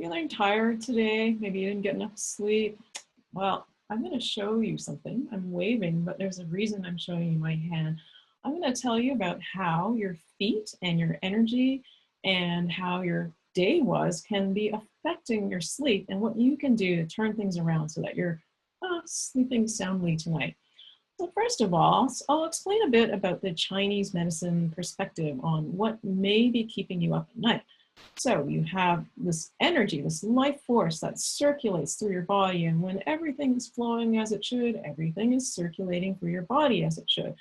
Feeling tired today? Maybe you didn't get enough sleep. Well, I'm going to show you something. I'm waving, but there's a reason I'm showing you my hand. I'm going to tell you about how your feet and your energy and how your day was can be affecting your sleep and what you can do to turn things around so that you're sleeping soundly tonight. So first of all, I'll explain a bit about the Chinese medicine perspective on what may be keeping you up at night. So you have this energy, this life force that circulates through your body, and when everything is flowing as it should, everything is circulating through your body as it should.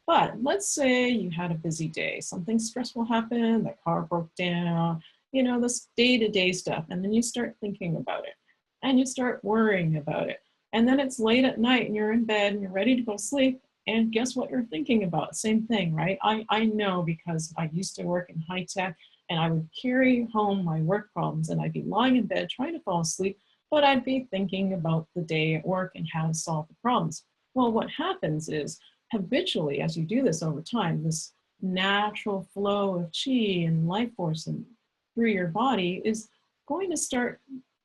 But let's say you had a busy day, something stressful happened, the car broke down, this day-to-day stuff, and then you start thinking about it, and you start worrying about it. And then it's late at night and you're in bed and you're ready to go to sleep. And guess what you're thinking about? Same thing, right? I know because I used to work in high tech and I would carry home my work problems and I'd be lying in bed trying to fall asleep, but I'd be thinking about the day at work and how to solve the problems. Well, what happens is habitually, as you do this over time, this natural flow of qi and life force through your body is going to start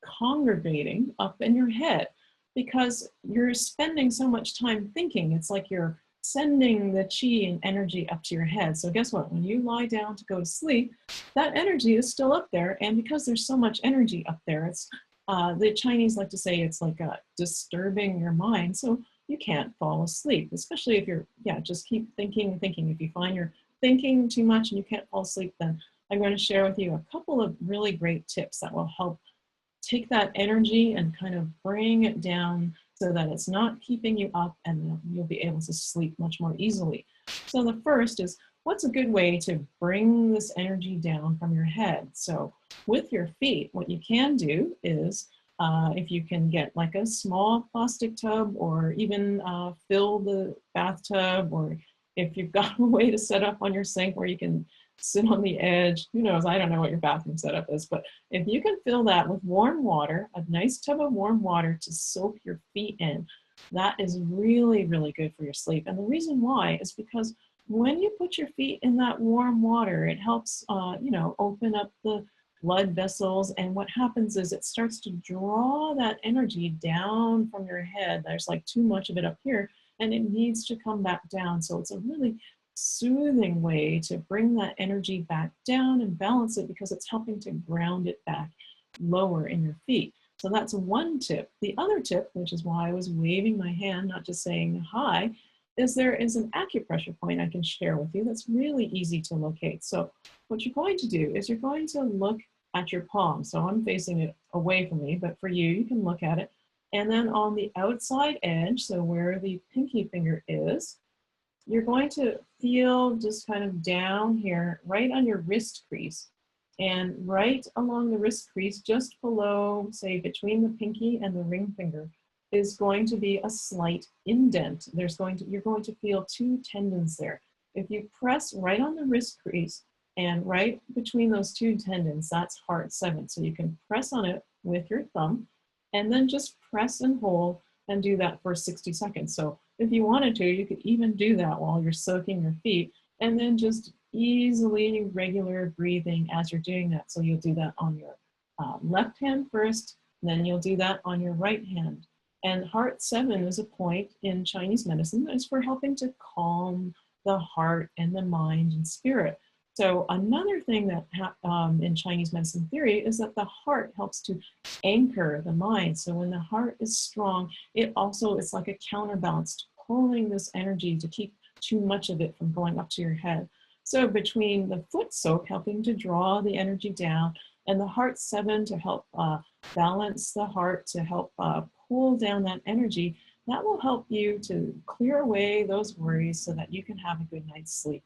congregating up in your head, because you're spending so much time thinking. It's like you're sending the chi and energy up to your head. So guess what? When you lie down to go to sleep, that energy is still up there. And because there's so much energy up there, it's the Chinese like to say it's like disturbing your mind. So you can't fall asleep, especially if you're, just keep thinking and thinking. If you find you're thinking too much and you can't fall asleep, then I'm going to share with you a couple of really great tips that will help take that energy and kind of bring it down so that it's not keeping you up and you'll be able to sleep much more easily. So the first is, what's a good way to bring this energy down from your head? So with your feet, what you can do is, if you can get like a small plastic tub or even fill the bathtub, or if you've got a way to set up on your sink where you can sit on the edge, who knows, I don't know what your bathroom setup is, but if you can fill that with warm water, a nice tub of warm water to soak your feet in, that is really, really good for your sleep. And the reason why is because when you put your feet in that warm water, it helps, open up the blood vessels. And what happens is it starts to draw that energy down from your head. There's like too much of it up here and it needs to come back down. So it's a really soothing way to bring that energy back down and balance it, because it's helping to ground it back lower in your feet. So that's one tip. The other tip, which is why I was waving my hand, not just saying hi, is there is an acupressure point I can share with you that's really easy to locate. So what you're going to do is you're going to look at your palm. So I'm facing it away from me, but for you, you can look at it. And then on the outside edge, so where the pinky finger is, you're going to feel just kind of down here, right on your wrist crease. And right along the wrist crease, just below, say between the pinky and the ring finger, is going to be a slight indent. You're going to feel two tendons there. If you press right on the wrist crease and right between those two tendons, that's heart 7. So you can press on it with your thumb and then just press and hold and do that for 60 seconds. So if you wanted to, you could even do that while you're soaking your feet, and then just easily regular breathing as you're doing that. So you'll do that on your left hand first, then you'll do that on your right hand. And heart 7 is a point in Chinese medicine that is for helping to calm the heart and the mind and spirit. So another thing that in Chinese medicine theory is that the heart helps to anchor the mind. So when the heart is strong, it also is like a counterbalance to pulling this energy to keep too much of it from going up to your head. So between the foot soak helping to draw the energy down and the heart 7 to help balance the heart, to help pull down that energy, that will help you to clear away those worries so that you can have a good night's sleep.